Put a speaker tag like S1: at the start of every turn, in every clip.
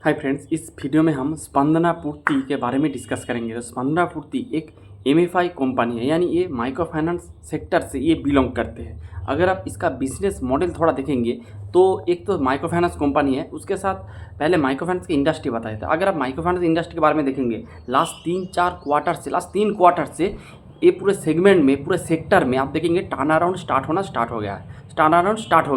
S1: Hi friends, इस video में हम स्पंदना पूर्ति के बारे में डिस्कस करेंगे। तो स्पंदना पूर्ति एक एमएफआई कंपनी है, यानी ये माइक्रो फाइनेंस सेक्टर से ये बिलोंग करते हैं। अगर आप इसका बिजनेस मॉडल थोड़ा देखेंगे तो एक तो माइक्रो फाइनेंस कंपनी है, उसके साथ पहले माइक्रो फाइनेंस की इंडस्ट्री बताया था। अगर आप माइक्रो फाइनेंस इंडस्ट्री के बारे में देखेंगे लास्ट 3 क्वार्टर से ये पूरे सेगमेंट में, पूरे सेक्टर में आप देखेंगे टर्न अराउंड स्टार्ट हो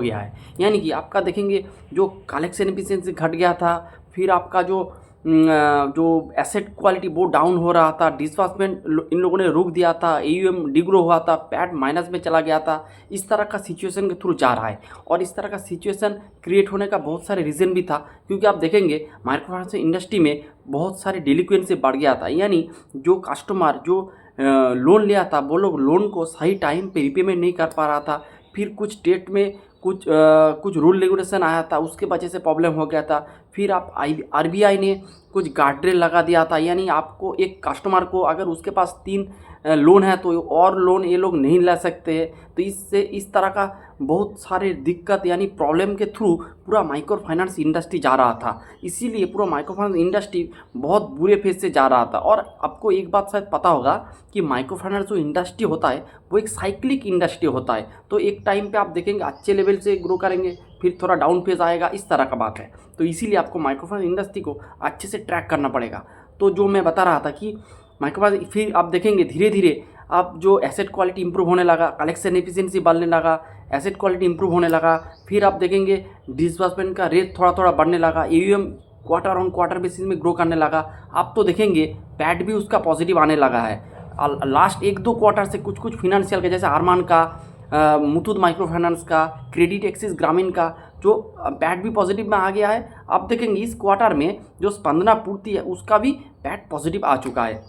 S1: गया है। यानी कि आपका देखेंगे जो कलेक्शन एफिशिएंसी घट गया था, फिर आपका जो एसेट क्वालिटी वो डाउन हो रहा था, डिसबर्समेंट इन लोगों ने रोक दिया था, एयूएम डिग्रो हुआ था, पैट माइनस में चला गया था। इस तरह का सिचुएशन के थ्रू जा रहा है और इस तरह का सिचुएशन क्रिएट होने का बहुत सारे रीज़न भी था, क्योंकि आप देखेंगे माइक्रो फाइनेंस इंडस्ट्री में बहुत सारे डिलिक्वेंसी बढ़ गया था। यानी जो कस्टमर जो लोन लिया था वो लोग लोन को सही टाइम पे रिपेमेंट नहीं कर पा रहा था। फिर कुछ डेट में कुछ रूल रेगुलेशन आया था, उसके वजह से प्रॉब्लम हो गया था। फिर आप आरबीआई ने कुछ गार्डरेल लगा दिया था, यानी आपको एक कस्टमर को अगर उसके पास 3 लोन है तो और लोन ये लोग नहीं ले सकते। तो इससे इस तरह का बहुत सारे दिक्कत यानी प्रॉब्लम के थ्रू पूरा माइक्रो फाइनेंस इंडस्ट्री जा रहा था। इसीलिए पूरा माइक्रो फाइनेंस इंडस्ट्री बहुत बुरे फेज से जा रहा था। और आपको एक बात शायद पता होगा कि माइक्रो फाइनेंस जो इंडस्ट्री होता है वो एक साइक्लिक इंडस्ट्री होता है। तो एक टाइम पे आप देखेंगे अच्छे लेवल से ग्रो करेंगे, फिर थोड़ा डाउन फेज आएगा, इस तरह का बात है। तो इसीलिए आपको माइक्रो फाइनेंस इंडस्ट्री को अच्छे से ट्रैक करना पड़ेगा। तो जो मैं बता रहा था कि माइक्रो फाइनेंस, फिर आप देखेंगे धीरे धीरे आप जो एसेट क्वालिटी इंप्रूव होने लगा, कलेक्शन एफिशिएंसी बढ़ने लगा, एसेट क्वालिटी इंप्रूव होने लगा। फिर आप देखेंगे डिसबर्समेंट का रेट थोड़ा थोड़ा बढ़ने लगा, AUM quarter on quarter basis में ग्रो करने लगा। आप तो देखेंगे पैट भी उसका पॉजिटिव आने लगा है। लास्ट 1-2 क्वार्टर से कुछ फिनेंशियल के जैसे आरमान का, मुथूट माइक्रो फाइनेंस का, क्रेडिट एक्सिस ग्रामीण का जो पैट भी पॉजिटिव में आ गया है। आप देखेंगे इस क्वार्टर में जो स्पंदना पूर्ति है उसका भी पैट पॉजिटिव आ चुका है।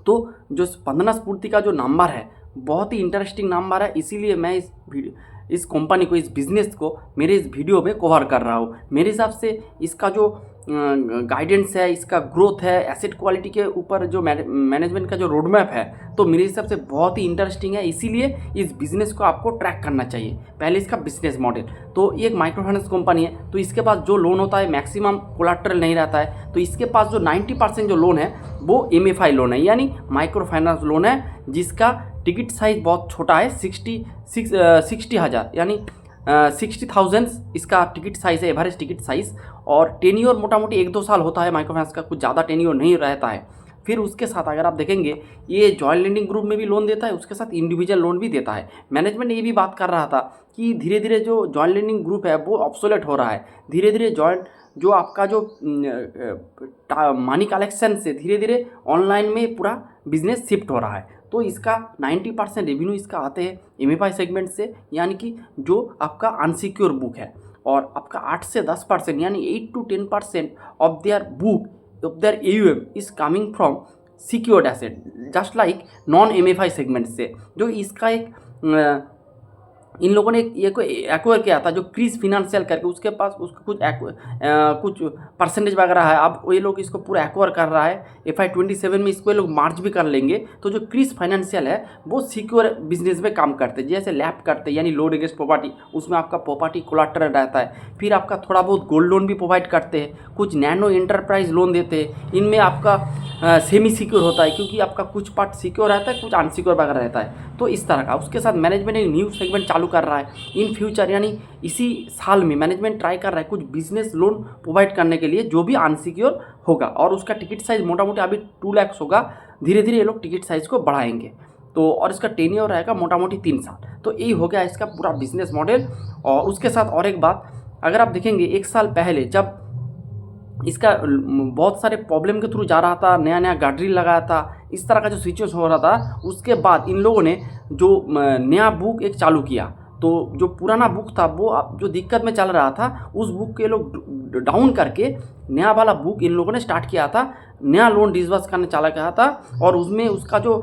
S1: तो जो स्पंदना स्फूर्ति का जो नंबर है बहुत ही इंटरेस्टिंग नंबर है, इसीलिए मैं इस कंपनी को, इस बिज़नेस को मेरे इस वीडियो में कवर कर रहा हूँ। मेरे हिसाब से इसका जो गाइडेंस है, इसका ग्रोथ है, एसेट क्वालिटी के ऊपर जो मैनेजमेंट का जो रोड मैप है, तो मेरे हिसाब से बहुत ही इंटरेस्टिंग है। इसीलिए इस बिज़नेस को आपको ट्रैक करना चाहिए। पहले इसका बिजनेस मॉडल, तो ये एक माइक्रो फाइनेंस कंपनी है, तो इसके पास जो लोन होता है मैक्सिमम कोलाट्रल नहीं रहता है। तो इसके पास जो 90% जो लोन है वो एमएफआई लोन है, यानी माइक्रो फाइनेंस लोन है, जिसका टिकट साइज़ बहुत छोटा है, 60,000 यानी 60,000 इसका टिकट साइज़ है, एवरेज टिकट साइज़। और टेन्योर मोटा मोटी 1-2 साल होता है माइक्रो फाइनेंस का, कुछ ज़्यादा टेन्योर नहीं रहता है। फिर उसके साथ अगर आप देखेंगे ये जॉइंट लेंडिंग ग्रुप में भी लोन देता है, उसके साथ इंडिविजुअल लोन भी देता है। मैनेजमेंट ये भी बात कर रहा था कि धीरे धीरे जो जॉइंट लेंडिंग ग्रुप है वो ऑब्सोलेट हो रहा है। धीरे धीरे जो आपका जो मनी कलेक्शन से धीरे धीरे ऑनलाइन में पूरा बिजनेस शिफ्ट हो रहा है। तो इसका 90% रेवेन्यू इसका आते हैं एमएफआई सेगमेंट से, यानी कि जो आपका अनसिक्योर बुक है। और आपका 8 से 10% यानी 8 to 10% of their book, of their AUM is coming from secured asset, just like non MFI segment से। जो इसका एक इन लोगों ने ये को एक्वायर किया था जो क्रिस फिनेंशियल करके, उसके पास उसका कुछ परसेंटेज वगैरह है। अब ये लोग इसको पूरा एक्वायर कर रहा है। FY27 में इसको ये लोग मार्च भी कर लेंगे। तो जो क्रिस फाइनेंशियल है वो सिक्योर बिजनेस में काम करते हैं, जैसे लैब करते हैं, यानी लोन अगेंस्ट प्रॉपर्टी, उसमें आपका प्रॉपर्टी कोलाट्रल रहता है। फिर आपका थोड़ा बहुत गोल्ड लोन भी प्रोवाइड करते हैं, कुछ नैनो एंटरप्राइज लोन देते हैं। इनमें आपका सेमी सिक्योर होता है, क्योंकि आपका कुछ पार्ट सिक्योर रहता है, कुछ अनसिक्योर वगैरह रहता है। तो इस तरह का उसके साथ मैनेजमेंट एक न्यू सेगमेंट चालू कर रहा है इन फ्यूचर, यानी इसी साल में मैनेजमेंट ट्राई कर रहा है कुछ बिजनेस लोन प्रोवाइड करने के लिए जो भी अनसिक्योर होगा। और उसका टिकट साइज़ मोटा मोटी अभी 2 लाख होगा, धीरे धीरे ये लोग टिकट साइज़ को बढ़ाएंगे। तो और इसका टेन्योर रहेगा मोटा मोटी 3 साल। तो यही हो गया इसका पूरा बिजनेस मॉडल। और उसके साथ और एक बात, अगर आप देखेंगे 1 साल पहले जब इसका बहुत सारे प्रॉब्लम के थ्रू जा रहा था, नया नया गार्ड्रिल लगाया था, इस तरह का जो सिचुएशन हो रहा था, उसके बाद इन लोगों ने जो नया बुक एक चालू किया। तो जो पुराना बुक था वो अब जो दिक्कत में चल रहा था, उस बुक के लोग डाउन करके नया वाला बुक इन लोगों ने स्टार्ट किया था, नया लोन डिसबर्स करने चला गया था। और उसमें उसका जो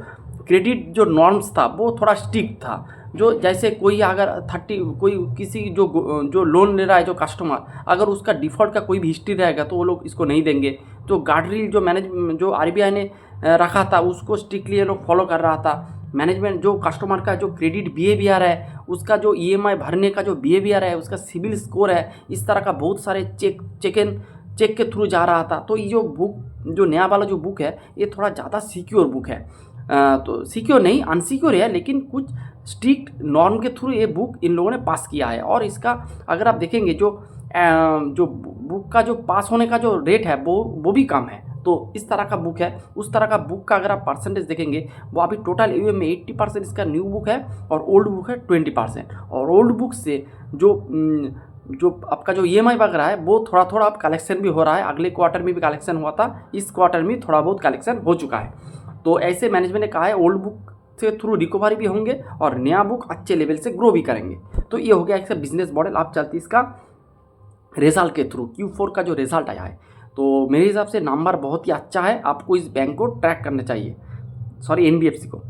S1: क्रेडिट जो नॉर्म्स था वो थोड़ा स्ट्रिक्ट था। जो जैसे कोई अगर कोई किसी जो लोन ले रहा है जो कस्टमर, अगर उसका डिफ़ॉल्ट का कोई भी हिस्ट्री रहेगा तो वो लोग इसको नहीं देंगे। तो गार्डरील जो आरबीआई ने रखा था उसको स्ट्रिक्टली ये लोग फॉलो कर रहा था। मैनेजमेंट जो कस्टमर का जो क्रेडिट बिहेवियर है, उसका जो ईएमआई भरने का जो बिहेवियर है, उसका सिबिल स्कोर है, इस तरह का बहुत सारे चेक के थ्रू जा रहा था। तो ये जो बुक, जो नया वाला जो बुक है, ये थोड़ा ज़्यादा सिक्योर बुक है। तो सिक्योर नहीं, अनसिक्योर है, लेकिन कुछ स्ट्रिक्ट नॉर्म के थ्रू ये बुक इन लोगों ने पास किया है। और इसका अगर आप देखेंगे जो बुक का जो पास होने का जो रेट है वो भी कम है। तो इस तरह का बुक है। उस तरह का बुक का अगर आप परसेंटेज देखेंगे, वो अभी टोटल AUM में 80% इसका न्यू बुक है और ओल्ड बुक है 20%। और ओल्ड बुक से जो आपका जो EMI वगैरह है वो थोड़ा थोड़ा अब कलेक्शन भी हो रहा है। अगले क्वार्टर में भी कलेक्शन हुआ था, इस क्वार्टर में थोड़ा बहुत कलेक्शन हो चुका है। तो ऐसे मैनेजमेंट ने कहा है ओल्ड बुक से थ्रू रिकवरी भी होंगे और नया बुक अच्छे लेवल से ग्रो भी करेंगे। तो ये हो गया एक बिजनेस मॉडल। आप चलते इसका रिजल्ट के थ्रू, Q4 का जो रिजल्ट आया है, तो मेरे हिसाब से नंबर बहुत ही अच्छा है। आपको इस बैंक को ट्रैक करना चाहिए, सॉरी NBFC को।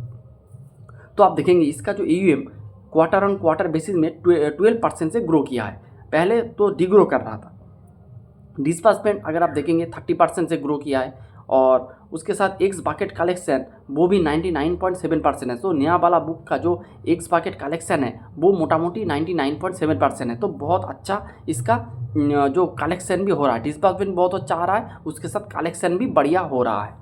S1: तो आप देखेंगे इसका जो AUM quarter on quarter basis में 12% से ग्रो किया है। पहले तो डिग्रो कर रहा था। डिस्बर्समेंट अगर आप देखेंगे 30% से ग्रो किया है और उसके साथ एक्स बाकेट कलेक्शन वो भी 99.7% है। तो नया वाला बुक का जो एक्स बाकेट कलेक्शन है वो मोटा मोटी 99.7% है। तो बहुत अच्छा इसका जो कलेक्शन भी हो रहा है, डिस्बर्समेंट बहुत अच्छा आ रहा है, उसके साथ कलेक्शन भी बढ़िया हो रहा है।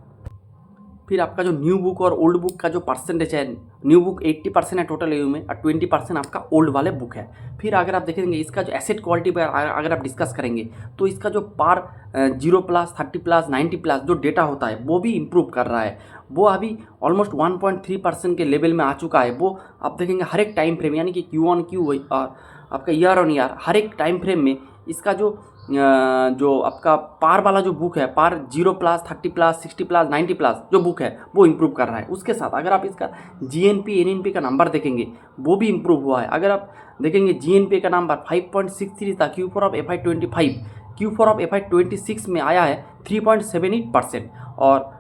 S1: फिर आपका जो न्यू बुक और ओल्ड बुक का जो परसेंटेज है, न्यू बुक 80% है टोटल AUM में और 20% आपका ओल्ड वाले बुक है। फिर अगर आप देखेंगे इसका जो एसेट क्वालिटी पर अगर आप डिस्कस करेंगे, तो इसका जो पार 0+, 30+, 90+ जो डेटा होता है वो भी इम्प्रूव कर रहा है। वो अभी ऑलमोस्ट 1.3% के लेवल में आ चुका है। वो आप देखेंगे हर एक टाइम फ्रेम, यानी कि Q1Q और आपका ईयर ऑन ईयर हर एक टाइम फ्रेम में इसका जो आपका पार वाला जो बुक है, पार 0+, 30+, 60+, 90+ जो बुक है वो इम्प्रूव कर रहा है। उसके साथ अगर आप इसका GNP NNP का नंबर देखेंगे वो भी इम्प्रूव हुआ है। अगर आप देखेंगे GNP का नंबर 5.63 था Q4 of FY25, Q4 of FY26 में आया है 3.78% और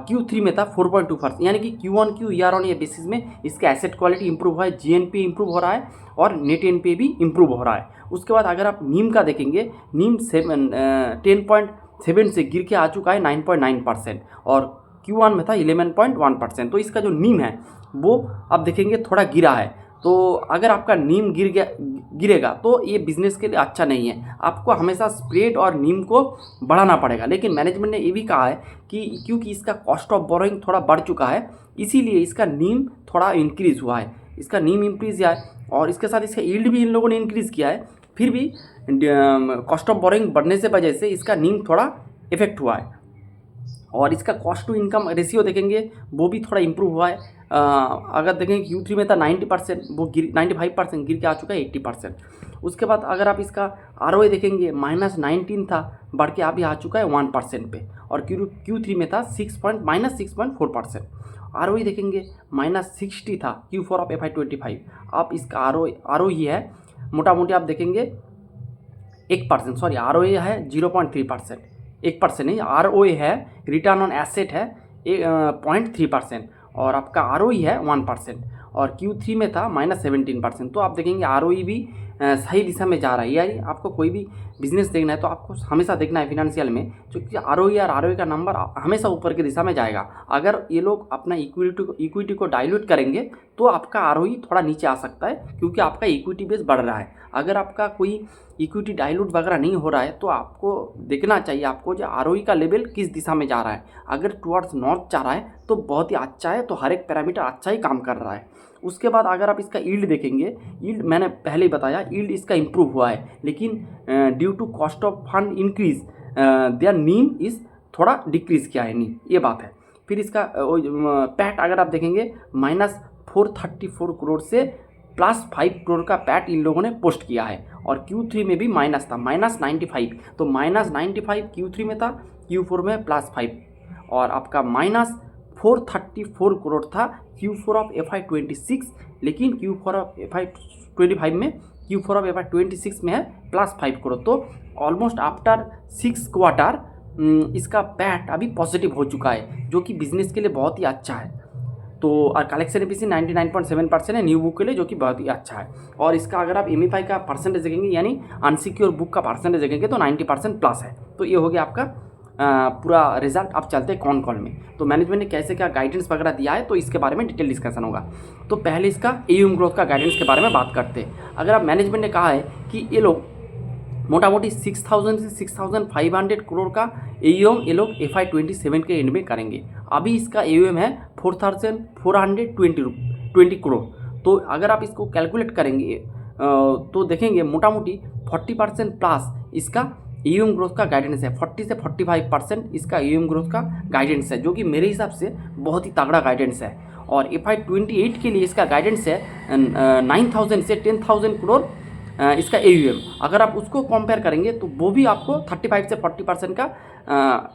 S1: Q3 में था 4.2%। यानी कि Q1Q year on year basis में इसका एसेट क्वालिटी इंप्रूव हुआ है, GNP इंप्रूव हो रहा है और नेट NPA भी इंप्रूव हो रहा है। उसके बाद अगर आप नीम का देखेंगे, नीम 10.7 से गिर के आ चुका है 9.9% और Q1 में था 11.1%। तो इसका जो नीम है वो आप देखेंगे थोड़ा गिरा है। तो अगर आपका नीम गिरेगा तो ये बिज़नेस के लिए अच्छा नहीं है। आपको हमेशा स्प्रेड और नीम को बढ़ाना पड़ेगा। लेकिन मैनेजमेंट ने ये भी कहा है कि क्योंकि इसका कॉस्ट ऑफ बोरोइंग थोड़ा बढ़ चुका है, इसीलिए इसका नीम थोड़ा इंक्रीज़ हुआ है। इसका नीम इंक्रीज़ किया है और इसके साथ इसका यील्ड भी इन लोगों ने इंक्रीज़ किया है। फिर भी कॉस्ट ऑफ बोरोइंग बढ़ने से वजह से इसका नीम थोड़ा इफेक्ट हुआ है। और इसका कॉस्ट टू इनकम रेशियो देखेंगे वो भी थोड़ा इंप्रूव हुआ है। अगर देखेंगे Q3 में था 90%, वो 95% गिर के आ चुका है 80%। उसके बाद अगर आप इसका ROA देखेंगे -19 था, बढ़ के अभी आ चुका है 1% पे और Q3 में था -6.4%। ROE देखेंगे -60 था Q4 ऑफ FY25। आप इसका ROE है मोटा मोटी आप देखेंगे 1%, सॉरी ROA है 0.3%, 1% नहीं, ROA है रिटर्न ऑन एसेट है 0.3% और आपका ROE है 1% और Q3 में था -17%। तो आप देखेंगे ROE भी सही दिशा में जा रहा है। यानी आपको कोई भी बिजनेस देखना है तो आपको हमेशा देखना है फिनेंशियल में, क्योंकि ROE और ROA का नंबर हमेशा ऊपर की दिशा में जाएगा। अगर ये लोग अपना इक्विटी को डाइल्यूट करेंगे तो आपका ROE थोड़ा नीचे आ सकता है, क्योंकि आपका इक्विटी बेस बढ़ रहा है। अगर आपका कोई इक्विटी डाइल्यूट वगैरह नहीं हो रहा है तो आपको देखना चाहिए आपको जो ROE का लेवल किस दिशा में जा रहा है। अगर टुवर्ड्स नॉर्थ जा रहा है तो बहुत ही अच्छा है, तो हर एक पैरामीटर अच्छा ही काम कर रहा है। उसके बाद अगर आप इसका यील्ड देखेंगे, यील्ड मैंने पहले ही बताया यील्ड इसका इंप्रूव हुआ है, लेकिन due to cost of fund increase there NIM is थोड़ा डिक्रीज़ किया है नीम, ये बात है। फिर इसका पैट अगर आप देखेंगे -434 करोड़ से +5 करोड़ का पैट इन लोगों ने पोस्ट किया है और Q3 में भी माइनस था -95। तो -95 Q3 में था, Q4 में +5 और आपका -434 करोड़ था Q4 ऑफ FY26, लेकिन Q4 ऑफ FY25 में Q4 ऑफ FY26 में है +5 करोड़। तो ऑलमोस्ट आफ्टर 6 क्वार्टर इसका पैट अभी पॉजिटिव हो चुका है, जो कि बिजनेस के लिए बहुत ही अच्छा है। तो और कलेक्शन एफिशिएंसी 99.7% है न्यू बुक के लिए, जो कि बहुत ही अच्छा है। और इसका अगर आप MFI का परसेंटेज देखेंगे, यानी अनसिक्योर बुक का परसेंटेज देखेंगे, तो 90%+ है। तो ये हो गया आपका पूरा रिजल्ट। आप चलते हैं कौन कॉल में, तो मैनेजमेंट ने कैसे क्या गाइडेंस वगैरह दिया है, तो इसके बारे में डिटेल डिस्कशन होगा। तो पहले इसका AUM ग्रोथ का गाइडेंस के बारे में बात करते हैं। अगर आप मैनेजमेंट ने कहा है कि ये लोग मोटा मोटी 6000 से 6500 करोड़ का AUM ये लोग FY27 के एंड में करेंगे। अभी इसका AUM है 4420 करोड़। तो अगर आप इसको कैलकुलेट करेंगे तो देखेंगे मोटा मोटी 40% प्लस इसका AUM ग्रोथ का गाइडेंस है। 40 से 45% इसका AUM ग्रोथ का गाइडेंस है, जो कि मेरे हिसाब से बहुत ही तगड़ा गाइडेंस है। और FY28 के लिए इसका गाइडेंस है 9000 से 10000 करोड़ इसका AUM। अगर आप उसको कंपेयर करेंगे तो वो भी आपको 35 से 40% का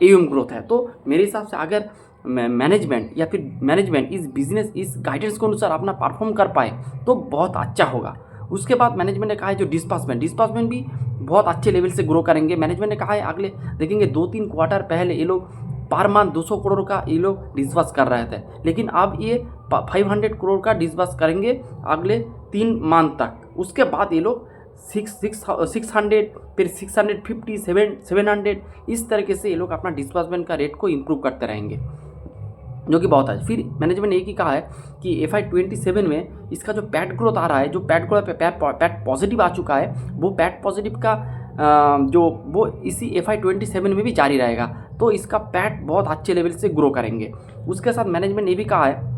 S1: AUM ग्रोथ है। तो मेरे हिसाब से अगर मैनेजमेंट इस बिजनेस इस गाइडेंस के अनुसार अपना परफॉर्म कर पाए तो बहुत अच्छा होगा। उसके बाद मैनेजमेंट ने कहा है जो डिस्बर्समेंट भी बहुत अच्छे लेवल से ग्रो करेंगे। मैनेजमेंट ने कहा है अगले देखेंगे 2-3 क्वार्टर पहले ये लोग पर मंथ 200 करोड़ का ये लोग डिस्बर्स कर रहे थे, लेकिन अब ये 500 करोड़ का डिस्बर्स करेंगे अगले 3 मंथ तक। उसके बाद ये लोग 600 फिर 650 700 इस तरीके से ये लोग अपना डिस्बर्समेंट का रेट को इम्प्रूव करते रहेंगे, जो कि बहुत है। फिर मैनेजमेंट ने एक ही कहा है कि FY27 में इसका जो पैट ग्रोथ आ रहा है, जो पैट ग्रोथ पैट पॉजिटिव आ चुका है, वो पैट पॉजिटिव का वो इसी FY27 में भी जारी रहेगा। तो इसका पैट बहुत अच्छे लेवल से ग्रो करेंगे। उसके साथ मैनेजमेंट ने भी कहा है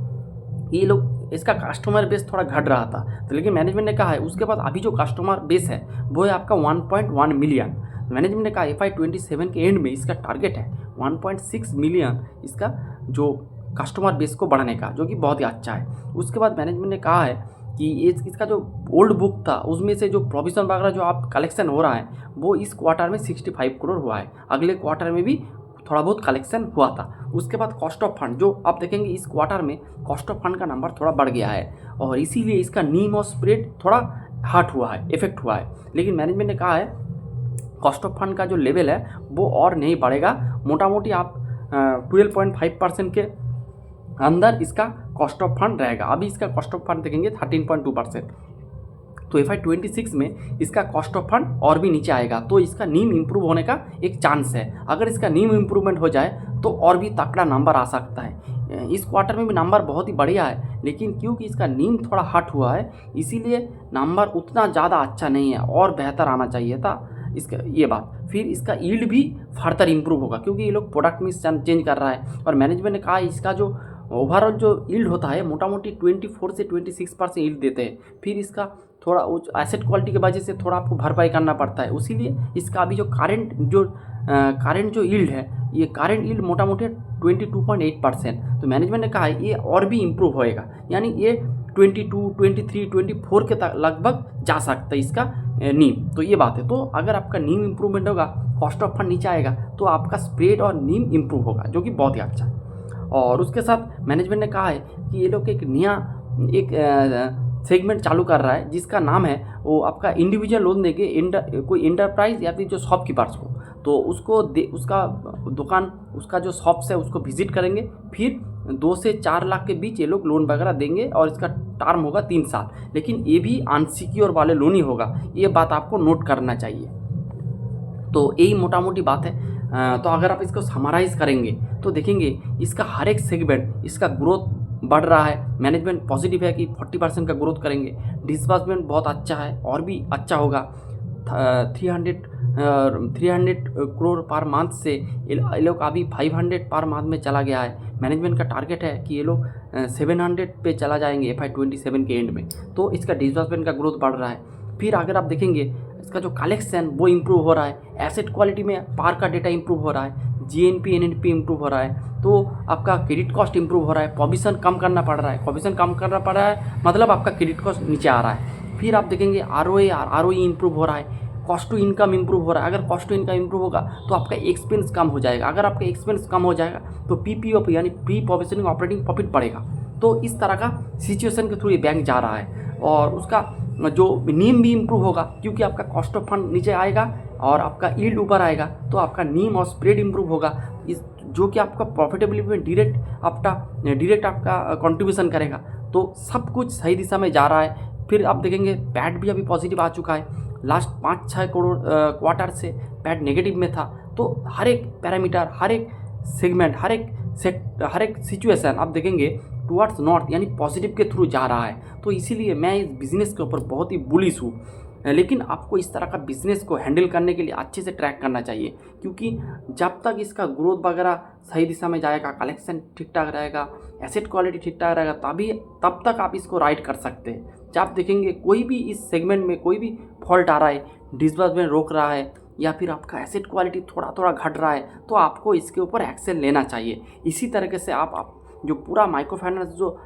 S1: ये लोग इसका कस्टमर बेस थोड़ा घट रहा था, तो लेकिन मैनेजमेंट ने कहा है उसके बाद अभी जो कस्टमर बेस है वो है आपका 1.1 मिलियन। मैनेजमेंट ने कहा FY27 के एंड में इसका टारगेट है 1.6 मिलियन इसका जो कस्टमर बेस को बढ़ाने का, जो कि बहुत ही अच्छा है। उसके बाद मैनेजमेंट ने कहा है कि इसका जो ओल्ड बुक था उसमें से जो प्रोविजन वगैरह जो आप कलेक्शन हो रहा है वो इस क्वार्टर में 65 करोड़ हुआ है, अगले क्वार्टर में भी थोड़ा बहुत कलेक्शन हुआ था। उसके बाद कॉस्ट ऑफ फंड जो आप देखेंगे इस क्वार्टर में कॉस्ट ऑफ फंड का नंबर थोड़ा बढ़ गया है और इसीलिए इसका नीम और स्प्रेड थोड़ा हर्ट हुआ है, इफेक्ट हुआ है। लेकिन मैनेजमेंट ने कहा है कॉस्ट ऑफ फंड का जो लेवल है वो और नहीं बढ़ेगा, मोटा मोटी आप 12.5% के अंदर इसका कॉस्ट ऑफ फंड रहेगा। अभी इसका कॉस्ट ऑफ फंड देखेंगे 13.2%। तो FY26 में इसका कॉस्ट ऑफ फंड और भी नीचे आएगा, तो इसका नीम इंप्रूव होने का एक चांस है। अगर इसका नीम इंप्रूवमेंट हो जाए तो और भी तगड़ा नंबर आ सकता है। इस क्वार्टर में भी नंबर बहुत ही बढ़िया है, लेकिन क्योंकि इसका नीम थोड़ा हट हुआ है इसीलिए नंबर उतना ज़्यादा अच्छा नहीं है और बेहतर आना चाहिए था इसका ये बात। फिर इसका यील्ड भी फर्दर इंप्रूव होगा क्योंकि ये लोग प्रोडक्ट मिक्स चेंज कर रहा है। और मैनेजमेंट ने कहा इसका जो ओवरऑल जो यील्ड होता है मोटा मोटी 24 से 26% यील्ड देते हैं। फिर इसका थोड़ा एसेट क्वालिटी की वजह से थोड़ा आपको भरपाई करना पड़ता है, इसीलिए इसका अभी जो करंट जो यील्ड है ये करंट यील्ड मोटा मोटी 22.8%। तो मैनेजमेंट ने कहा है ये और भी इम्प्रूव होएगा, यानी ये 22, 23, 24 के तक लगभग जा सकता है इसका नीम। तो ये बात है। तो अगर आपका नीम इम्प्रूवमेंट होगा, कॉस्ट ऑफ फंड नीचे आएगा, तो आपका स्प्रेड और नीम इम्प्रूव होगा, जो कि बहुत ही अच्छा है। और उसके साथ मैनेजमेंट ने कहा है कि ये लोग एक नया सेगमेंट चालू कर रहा है जिसका नाम है वो आपका इंडिविजुअल लोन देंगे कोई इंटरप्राइज या फिर जो शॉपकीपर्स को, तो उसको उसका दुकान उसका जो शॉप्स है उसको विजिट करेंगे, फिर 2 से 4 लाख के बीच ये लोग लोन वगैरह देंगे और इसका टर्म होगा 3 साल, लेकिन ये भी अनसिक्योर वाले लोन ही होगा, ये बात आपको नोट करना चाहिए। तो यही मोटा मोटी बात है। तो अगर आप इसको समराइज़ करेंगे तो देखेंगे इसका हर एक सेगमेंट इसका ग्रोथ बढ़ रहा है। मैनेजमेंट पॉजिटिव है कि 40% का ग्रोथ करेंगे। डिस्बर्समेंट बहुत अच्छा है और भी अच्छा होगा। 300 करोड़ पर मंथ से ये लोग अभी 500 पर मंथ में चला गया है। मैनेजमेंट का टारगेट है कि ये लोग 700 पे चला जाएंगे FY27 के एंड में। तो इसका डिस्बर्समेंट का ग्रोथ बढ़ रहा है। फिर अगर आप देखेंगे इसका जो कलेक्शन वो इम्प्रूव हो रहा है, एसेट क्वालिटी में पार का डेटा इम्प्रूव हो रहा है, GNP NNP इम्प्रूव हो रहा है, तो आपका क्रेडिट कॉस्ट इम्प्रूव हो रहा है, प्रोविजन कम करना पड़ रहा है, मतलब आपका क्रेडिट कॉस्ट नीचे आ रहा है। फिर आप देखेंगे ROA और ROE इम्प्रूव हो रहा है, कॉस्ट टू इनकम इम्प्रूव हो रहा है। अगर कॉस्ट टू इनकम इम्प्रूव होगा तो आपका एक्सपेंस कम हो जाएगा, अगर आपका एक्सपेंस कम हो जाएगा तो PPOP यानी प्री प्रोविजनिंग ऑपरेटिंग प्रॉफिट बढ़ेगा। तो इस तरह का सिचुएशन के थ्रू ये बैंक जा रहा है और उसका जो नीम भी इम्प्रूव होगा क्योंकि आपका कॉस्ट ऑफ फंड नीचे आएगा और आपका यील्ड ऊपर आएगा, तो आपका नीम और स्प्रेड इम्प्रूव होगा, इस जो कि आपका प्रॉफिटेबिलिटी में डायरेक्ट आपका कंट्रीब्यूशन करेगा। तो सब कुछ सही दिशा में जा रहा है। फिर आप देखेंगे पैट भी अभी पॉजिटिव आ चुका है। लास्ट 5-6 क्वार्टर से पैट नेगेटिव में था। तो हर एक पैरामीटर, हर एक सेगमेंट, हर एक सिचुएशन आप देखेंगे टुवर्ड्स नॉर्थ यानी पॉजिटिव के थ्रू जा रहा है। तो इसीलिए मैं इस बिज़नेस के ऊपर बहुत ही बुलिश हूँ लेकिन आपको इस तरह का बिज़नेस को हैंडल करने के लिए अच्छे से ट्रैक करना चाहिए, क्योंकि जब तक इसका ग्रोथ वगैरह सही दिशा में जाएगा, कलेक्शन ठीक ठाक रहेगा, एसेट क्वालिटी ठीक ठाक रहेगा, तब तक आप इसको राइड कर सकते हैं। जब आप देखेंगे कोई भी इस सेगमेंट में कोई भी फॉल्ट आ रहा है, डिसबर्समेंट रोक रहा है, या फिर आपका एसेट क्वालिटी थोड़ा थोड़ा घट रहा है, तो आपको इसके ऊपर एक्शन लेना चाहिए। इसी तरीके से आप जो पूरा माइक्रो फाइनेंस जो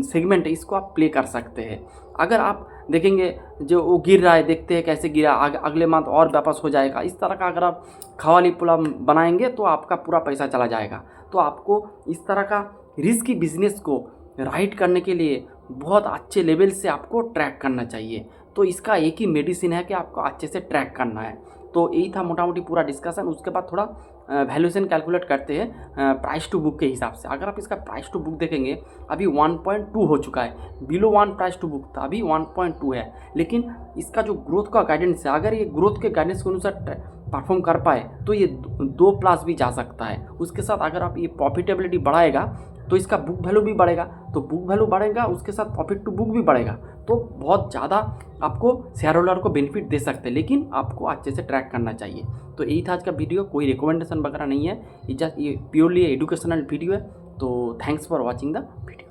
S1: सेगमेंट है इसको आप प्ले कर सकते हैं। अगर आप देखेंगे जो वो गिर रहा है, देखते हैं कैसे गिरा, अगले मंथ और वापस हो जाएगा, इस तरह का अगर आप खवाली पुला बनाएंगे तो आपका पूरा पैसा चला जाएगा। तो आपको इस तरह का रिस्की बिजनेस को राइड करने के लिए बहुत अच्छे लेवल से आपको ट्रैक करना चाहिए। तो इसका एक ही मेडिसिन है कि आपको अच्छे से ट्रैक करना है। तो यही था मोटा मोटी पूरा डिस्कशन। उसके बाद थोड़ा वैल्यूएशन कैलकुलेट करते हैं प्राइस टू बुक के हिसाब से। अगर आप इसका प्राइस टू बुक देखेंगे अभी 1.2 हो चुका है, बिलो 1 प्राइस टू बुक था, अभी 1.2 है। लेकिन इसका जो ग्रोथ का गाइडेंस है, अगर ये ग्रोथ के गाइडेंस के अनुसार परफॉर्म कर पाए तो ये 2+ भी जा सकता है। उसके साथ अगर आप ये प्रॉफिटेबिलिटी बढ़ाएगा तो इसका बुक वैल्यू भी बढ़ेगा, तो बुक वैल्यू बढ़ेगा, उसके साथ प्रॉफिट टू बुक भी बढ़ेगा, तो बहुत ज़्यादा आपको शेयर होल्डर को बेनिफिट दे सकते हैं। लेकिन आपको अच्छे से ट्रैक करना चाहिए। तो यही था आज का वीडियो, कोई रिकमेंडेशन वगैरह नहीं है, ये प्योरली एजुकेशनल वीडियो है। तो thanks for watching the video.